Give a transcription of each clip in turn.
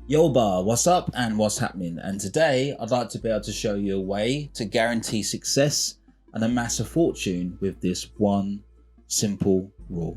Yo bar, what's up and what's happening? And today I'd like to be able to show you a way to guarantee success and amass a fortune with this one simple rule.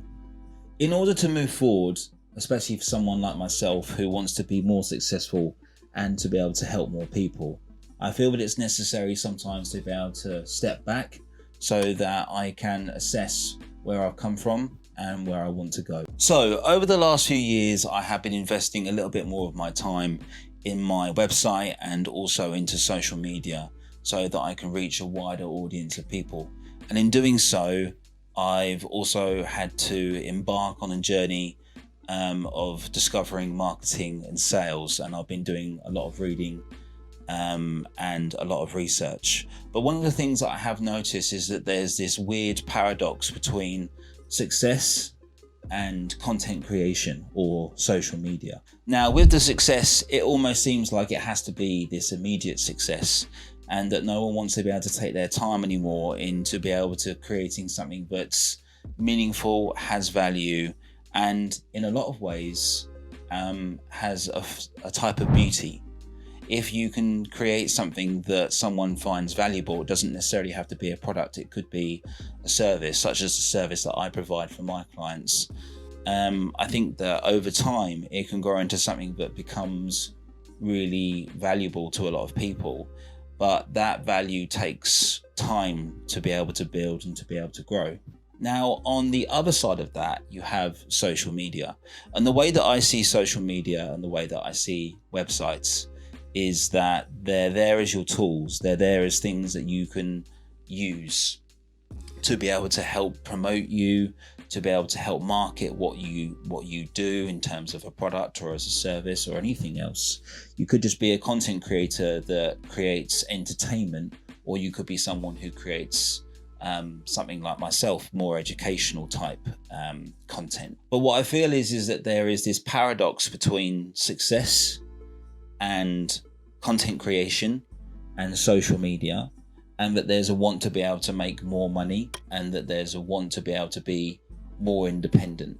In order to move forward, especially for someone like myself who wants to be more successful and to be able to help more people, I feel that it's necessary sometimes to be able to step back so that I can assess where I've come from and where I want to go. So over the last few years, I have been investing a little bit more of my time in my website and also into social media so that I can reach a wider audience of people. And in doing so, I've also had to embark on a journey of discovering marketing and sales. And I've been doing a lot of reading and a lot of research. But one of the things that I have noticed is that there's this weird paradox between success and content creation or social media. Now, with the success, it almost seems like it has to be this immediate success, and that no one wants to be able to take their time anymore into be able to creating something that's meaningful, has value, and in a lot of ways has a type of beauty. If you can create something that someone finds valuable, it doesn't necessarily have to be a product. It could be a service, such as the service that I provide for my clients. I think that over time, it can grow into something that becomes really valuable to a lot of people. But that value takes time to be able to build and to be able to grow. Now, on the other side of that, you have social media. And the way that I see social media and the way that I see websites is that they're there as your tools. They're there as things that you can use to be able to help promote you, to be able to help market what you do in terms of a product or as a service or anything else. You could just be a content creator that creates entertainment, or you could be someone who creates something like myself, more educational type content. But what I feel is that there is this paradox between success and content creation and social media, and that there's a want to be able to make more money, and that there's a want to be able to be more independent,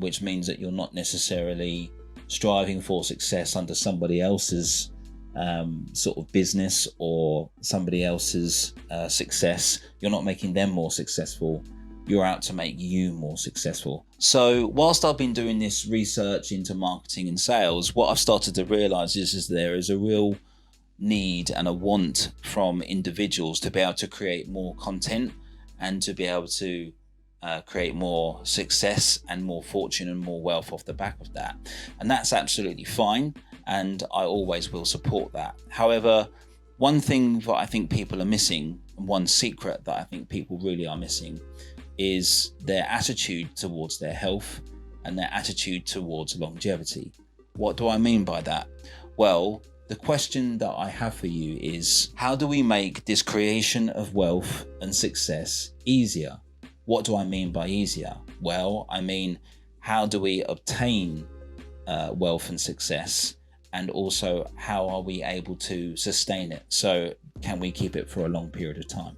which means that you're not necessarily striving for success under somebody else's sort of business or somebody else's success. You're not making them more successful. You're out to make you more successful. So whilst I've been doing this research into marketing and sales, what I've started to realize is there is a real need and a want from individuals to be able to create more content and to be able to create more success and more fortune and more wealth off the back of that. And that's absolutely fine. And I always will support that. However, one thing that I think people are missing, and one secret that I think people really are missing, is their attitude towards their health and their attitude towards longevity. What do I mean by that? Well, the question that I have for you is, how do we make this creation of wealth and success easier? What do I mean by easier? Well, I mean, how do we obtain wealth and success? And also, how are we able to sustain it? So can we keep it for a long period of time?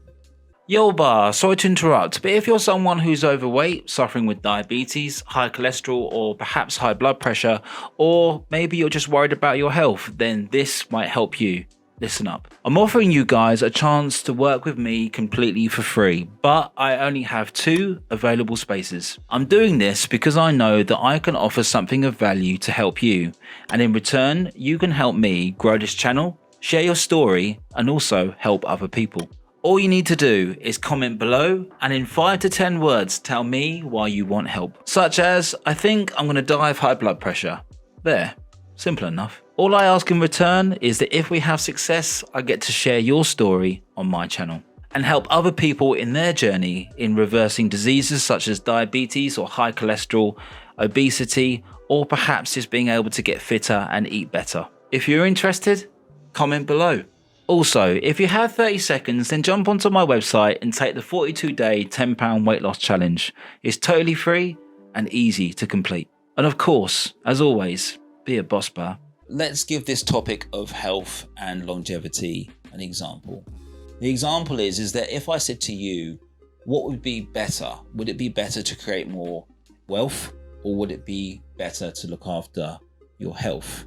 Yo bar, sorry to interrupt, but if you're someone who's overweight, suffering with diabetes, high cholesterol, or perhaps high blood pressure, or maybe you're just worried about your health, then this might help you. Listen up. I'm offering you guys a chance to work with me completely for free, but I only have 2 available spaces. I'm doing this because I know that I can offer something of value to help you, and in return, you can help me grow this channel, share your story, and also help other people. All you need to do is comment below and in 5 to 10 words tell me why you want help. Such as, I think I'm going to die of high blood pressure. There, simple enough. All I ask in return is that if we have success, I get to share your story on my channel and help other people in their journey in reversing diseases such as diabetes or high cholesterol, obesity, or perhaps just being able to get fitter and eat better. If you're interested, comment below. Also, if you have 30 seconds, then jump onto my website and take the 42-day £10 weight loss challenge. It's totally free and easy to complete. And of course, as always, be a boss bar. Let's give this topic of health and longevity an example. The example is that if I said to you, what would be better? Would it be better to create more wealth, or would it be better to look after your health?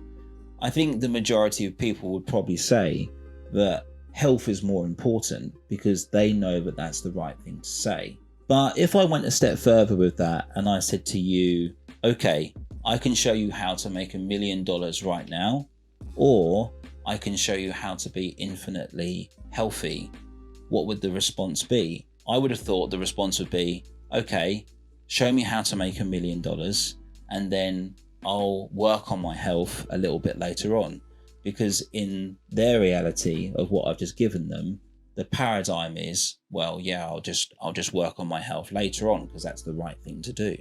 I think the majority of people would probably say that health is more important because they know that that's the right thing to say. But if I went a step further with that and I said to you, okay, I can show you how to make $1 million right now, or I can show you how to be infinitely healthy, what would the response be? I would have thought the response would be, okay, show me how to make $1 million and then I'll work on my health a little bit later on. Because in their reality of what I've just given them, the paradigm is, well, yeah, I'll just work on my health later on because that's the right thing to do.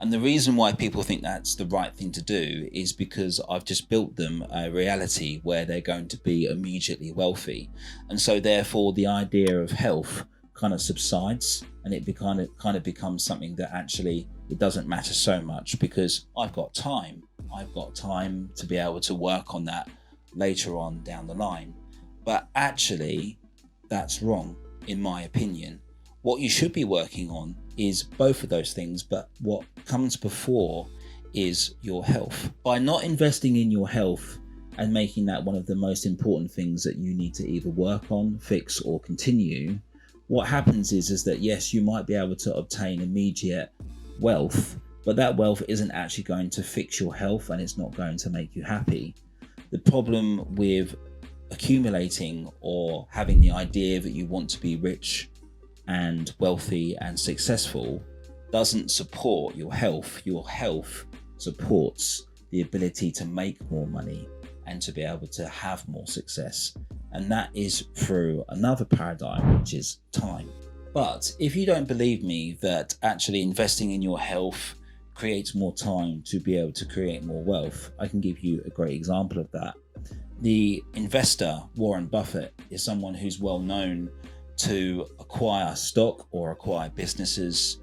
And the reason why people think that's the right thing to do is because I've just built them a reality where they're going to be immediately wealthy. And so therefore the idea of health kind of subsides and it kind of becomes something that actually it doesn't matter so much because I've got time. I've got time to be able to work on that later on down the line. But actually, that's wrong, in my opinion. What you should be working on is both of those things, but what comes before is your health. By not investing in your health and making that one of the most important things that you need to either work on, fix, or continue, what happens is that yes, you might be able to obtain immediate wealth, but that wealth isn't actually going to fix your health and it's not going to make you happy. The problem with accumulating or having the idea that you want to be rich and wealthy and successful doesn't support your health. Your health supports the ability to make more money and to be able to have more success. And that is through another paradigm, which is time. But if you don't believe me that actually investing in your health creates more time to be able to create more wealth, I can give you a great example of that. The investor Warren Buffett is someone who's well known to acquire stock or acquire businesses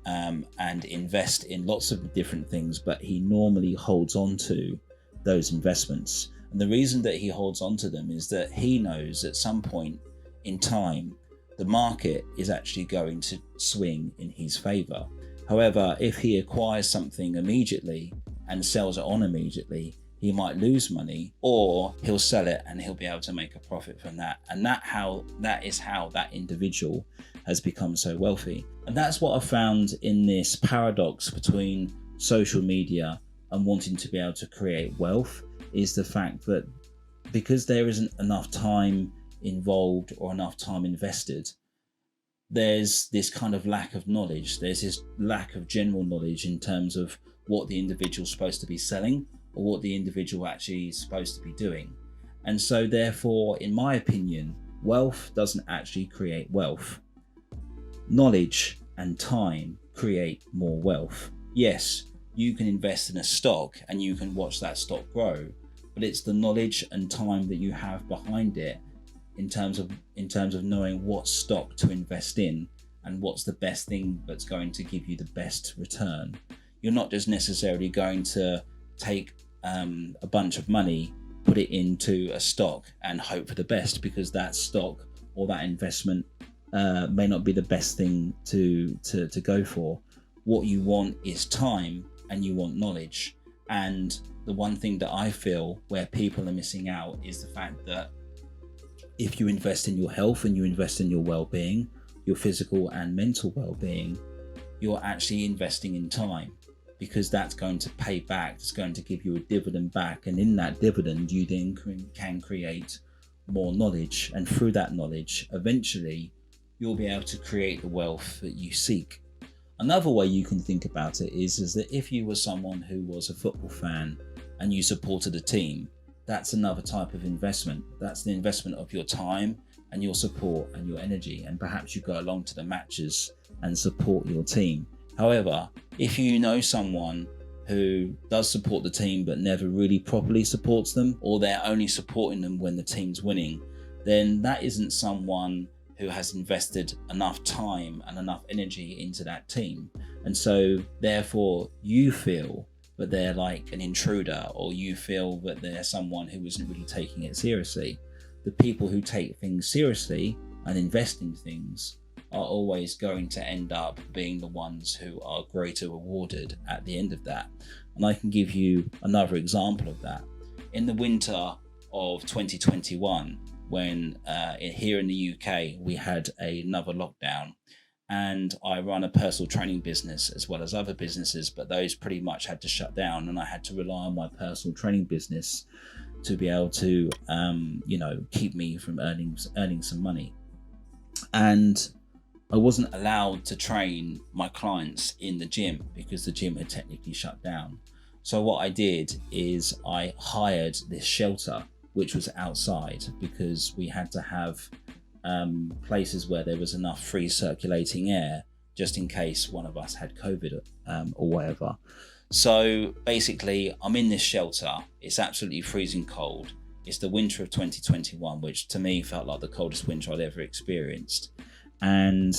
and invest in lots of different things, but he normally holds on to those investments. And the reason that he holds on to them is that he knows at some point in time the market is actually going to swing in his favor. However, if he acquires something immediately and sells it on immediately, he might lose money, or he'll sell it and he'll be able to make a profit from that. And that is how that individual has become so wealthy. And that's what I found in this paradox between social media and wanting to be able to create wealth, is the fact that because there isn't enough time involved or enough time invested, there's this kind of lack of knowledge. There's this lack of general knowledge in terms of what the individual's supposed to be selling or what the individual actually is supposed to be doing. And so therefore, in my opinion, wealth doesn't actually create wealth. Knowledge and time create more wealth. Yes, you can invest in a stock and you can watch that stock grow, but it's the knowledge and time that you have behind it in terms of knowing what stock to invest in and what's the best thing that's going to give you the best return. You're not just necessarily going to take a bunch of money, put it into a stock and hope for the best, because that stock or that investment may not be the best thing to go for. What you want is time and you want knowledge. And the one thing that I feel where people are missing out is the fact that if you invest in your health and you invest in your well-being, your physical and mental well-being, you're actually investing in time, because that's going to pay back. It's going to give you a dividend back. And in that dividend, you then can create more knowledge. And through that knowledge, eventually, you'll be able to create the wealth that you seek. Another way you can think about it is that if you were someone who was a football fan and you supported a team, that's another type of investment. That's the investment of your time and your support and your energy. And perhaps you go along to the matches and support your team. However, if you know someone who does support the team but never really properly supports them, or they're only supporting them when the team's winning, then that isn't someone who has invested enough time and enough energy into that team. And so therefore you feel that they're like an intruder, or you feel that they're someone who isn't really taking it seriously. The people who take things seriously and invest in things are always going to end up being the ones who are greater rewarded at the end of that. And I can give you another example of that. in the winter of 2021, when here in the UK we had another lockdown, and I run a personal training business as well as other businesses, but those pretty much had to shut down, and I had to rely on my personal training business to be able to keep me from earning some money. And I wasn't allowed to train my clients in the gym because the gym had technically shut down. So what I did is I hired this shelter, which was outside, because we had to have places where there was enough free circulating air just in case one of us had COVID or whatever. So basically, I'm in this shelter. It's absolutely freezing cold. It's the winter of 2021, which to me felt like the coldest winter I'd ever experienced. And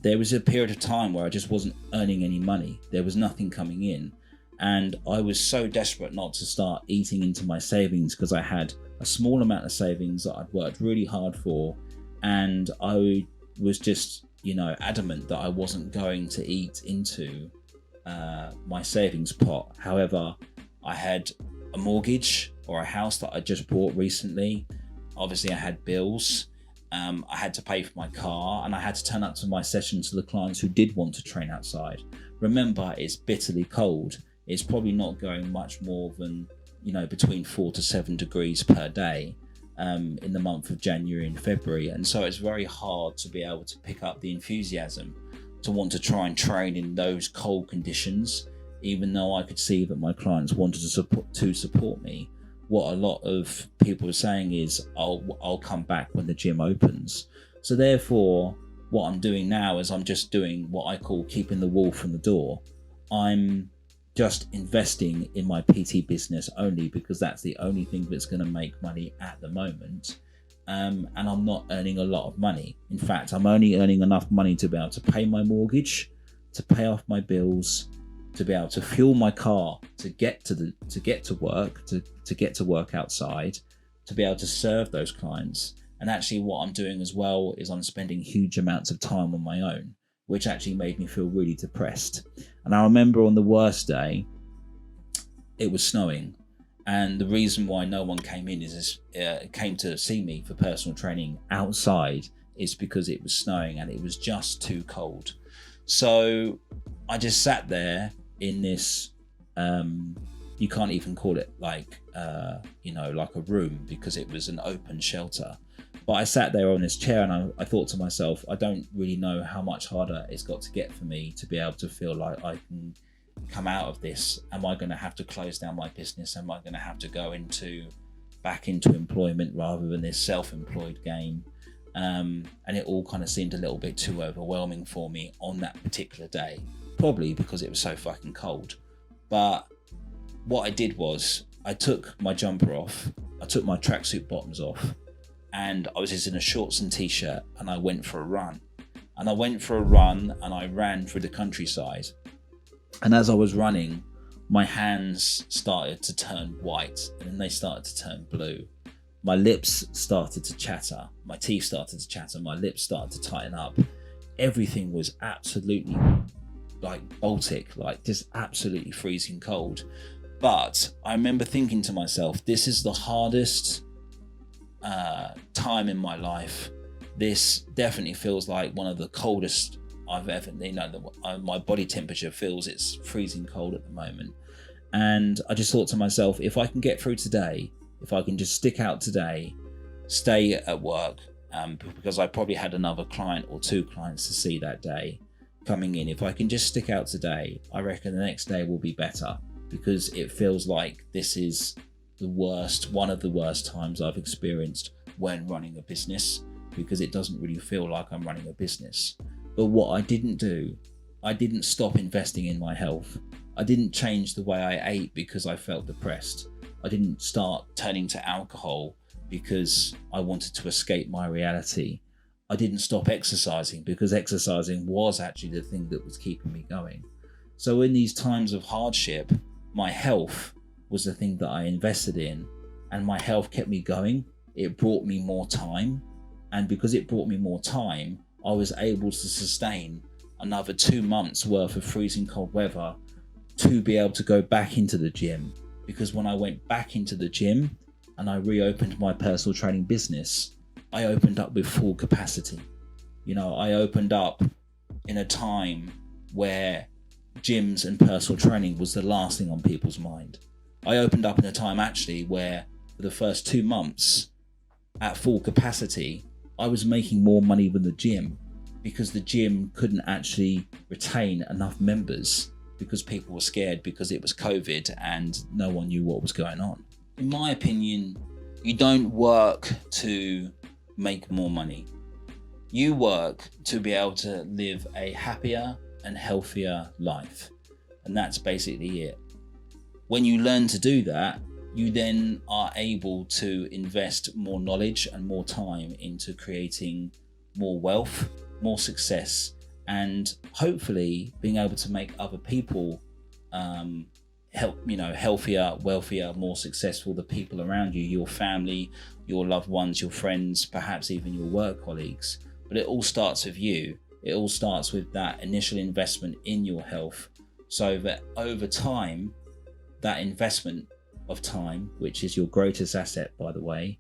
there was a period of time where I just wasn't earning any money. There was nothing coming in. And I was so desperate not to start eating into my savings, because I had a small amount of savings that I'd worked really hard for. And I was just, adamant that I wasn't going to eat into my savings pot. However, I had a mortgage or a house that I just bought recently. Obviously, I had bills. I had to pay for my car, and I had to turn up to my sessions to the clients who did want to train outside. Remember, it's bitterly cold. It's probably not going much more than, between 4 to 7 degrees per day in the month of January and February. And so it's very hard to be able to pick up the enthusiasm to want to try and train in those cold conditions, even though I could see that my clients wanted to support me. What a lot of people are saying is, I'll come back when the gym opens. So therefore, what I'm doing now is I'm just doing what I call keeping the wolf from the door. I'm just investing in my PT business only because that's the only thing that's going to make money at the moment. And I'm not earning a lot of money. In fact, I'm only earning enough money to be able to pay my mortgage, to pay off my bills, to be able to fuel my car to get to work outside, to be able to serve those clients. And actually what I'm doing as well is I'm spending huge amounts of time on my own, which actually made me feel really depressed. And I remember on the worst day, it was snowing. And the reason why no one came to see me for personal training outside is because it was snowing and it was just too cold. So I just sat there in this, you can't even call it like a room, because it was an open shelter. But I sat there on this chair and I thought to myself, I don't really know how much harder it's got to get for me to be able to feel like I can come out of this. Am I going to have to close down my business? Am I going to have to go back into employment rather than this self-employed game? And it all kind of seemed a little bit too overwhelming for me on that particular day, probably because it was so fucking cold. But what I did was I took my jumper off, I took my tracksuit bottoms off, and I was just in a shorts and t-shirt, and I went for a run. And I ran through the countryside. And as I was running, my hands started to turn white, and then they started to turn blue. My lips started to chatter, my teeth started to chatter, my lips started to tighten up. Everything was absolutely like Baltic, like just absolutely freezing cold. But I remember thinking to myself, this is the hardest time in my life. This definitely feels like one of the coldest I've ever, my body temperature feels it's freezing cold at the moment. And I just thought to myself, if I can get through today, if I can just stick out today, stay at work, because I probably had another client or 2 clients to see that day coming in. If I can just stick out today, I reckon the next day will be better, because it feels like this is one of the worst times I've experienced when running a business, because it doesn't really feel like I'm running a business. But what I didn't do, I didn't stop investing in my health. I didn't change the way I ate because I felt depressed. I didn't start turning to alcohol because I wanted to escape my reality. I didn't stop exercising because exercising was actually the thing that was keeping me going. So in these times of hardship, my health was the thing that I invested in, and my health kept me going. It brought me more time. And because it brought me more time, I was able to sustain another 2 months worth of freezing cold weather to be able to go back into the gym, because when I went back into the gym and I reopened my personal training business, I opened up with full capacity. I opened up in a time where gyms and personal training was the last thing on people's mind. I opened up in a time actually where for the first 2 months at full capacity, I was making more money than the gym, because the gym couldn't actually retain enough members because people were scared because it was COVID and no one knew what was going on. In my opinion, you don't work to make more money. You work to be able to live a happier and healthier life. And that's basically it. When you learn to do that, you then are able to invest more knowledge and more time into creating more wealth, more success, and hopefully being able to make other people healthier, wealthier, more successful, the people around you, your family, your loved ones, your friends, perhaps even your work colleagues. But it all starts with you. It all starts with that initial investment in your health, so that over time, that investment of time, which is your greatest asset, by the way,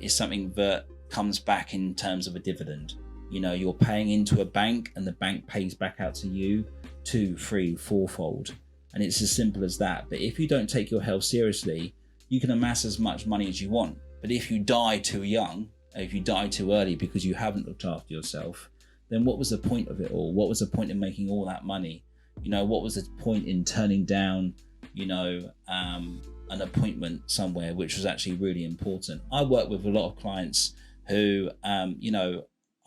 is something that comes back in terms of a dividend. You're paying into a bank and the bank pays back out to you 2, 3, 4-fold. And it's as simple as that. But if you don't take your health seriously, you can amass as much money as you want. But if you die too young, if you die too early because you haven't looked after yourself, then what was the point of it all? What was the point in making all that money? What was the point in turning down, an appointment somewhere, which was actually really important? I work with a lot of clients who,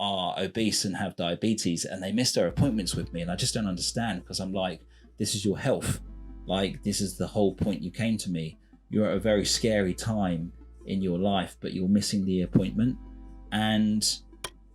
are obese and have diabetes, and they miss their appointments with me, and I just don't understand, because I'm like, this is your health. Like, this is the whole point you came to me. You're at a very scary time in your life, but you're missing the appointment. And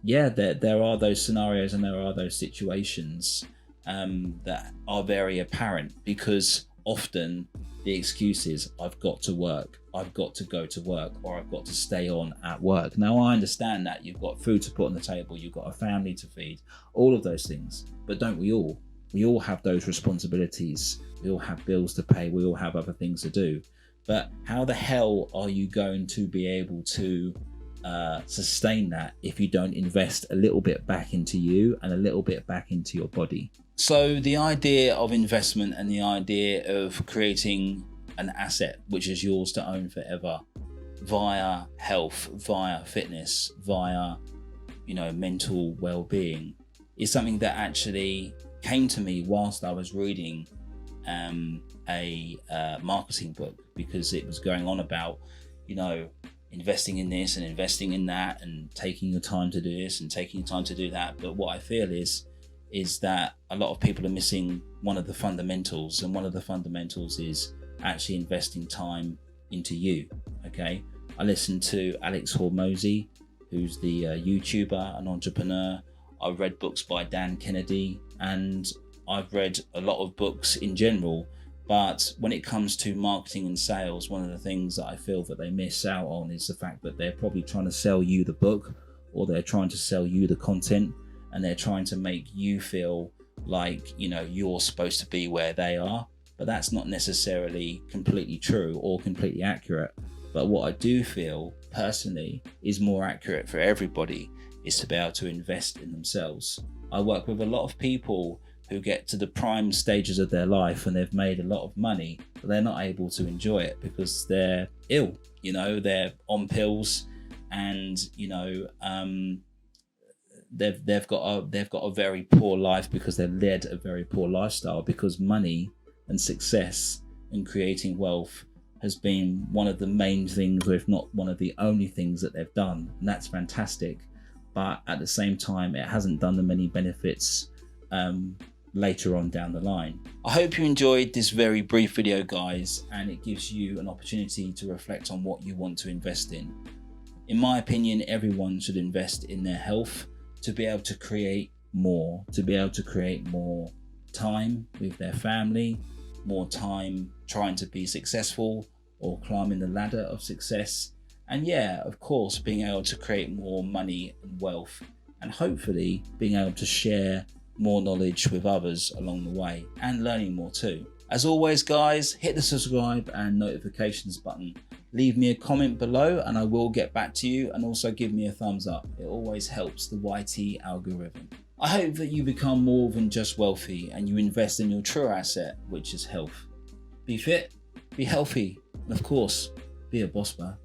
yeah, there are those scenarios and there are those situations that are very apparent, because often the excuse is, I've got to work, I've got to go to work, or I've got to stay on at work. Now, I understand that you've got food to put on the table, you've got a family to feed, all of those things. But don't we all? We all have those responsibilities. We all have bills to pay. We all have other things to do. But how the hell are you going to be able to sustain that if you don't invest a little bit back into you and a little bit back into your body? So the idea of investment and the idea of creating an asset which is yours to own forever, via health, via fitness, via mental well-being, is something that actually came to me whilst I was reading a marketing book, because it was going on about investing in this and investing in that and taking your time to do this and taking your time to do that. But what I feel is that a lot of people are missing one of the fundamentals, and one of the fundamentals is actually investing time into you. Okay, I listened to Alex Hormozy, who's the YouTuber and entrepreneur. I've read books by Dan Kennedy, and I've read a lot of books in general. But when it comes to marketing and sales, one of the things that I feel that they miss out on is the fact that they're probably trying to sell you the book, or they're trying to sell you the content, and they're trying to make you feel like, you're supposed to be where they are. But that's not necessarily completely true or completely accurate. But what I do feel personally is more accurate for everybody is to be able to invest in themselves. I work with a lot of people who get to the prime stages of their life and they've made a lot of money, but they're not able to enjoy it because they're ill, they're on pills, and they've got a very poor life because they've led a very poor lifestyle, because money and success and creating wealth has been one of the main things, or if not one of the only things that they've done. And that's fantastic. But at the same time, it hasn't done them any benefits later on down the line. I hope you enjoyed this very brief video, guys, and it gives you an opportunity to reflect on what you want to invest in. In my opinion, everyone should invest in their health to be able to create more, time with their family, more time trying to be successful or climbing the ladder of success. And yeah, of course, being able to create more money and wealth, and hopefully being able to share more knowledge with others along the way, and learning more too. As always guys, hit the subscribe and notifications button. Leave me a comment below and I will get back to you, and also give me a thumbs up. It always helps the YT algorithm. I hope that you become more than just wealthy and you invest in your true asset, which is health. Be fit, be healthy, and of course, be a boss man.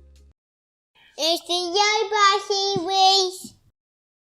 It's the Yo Series.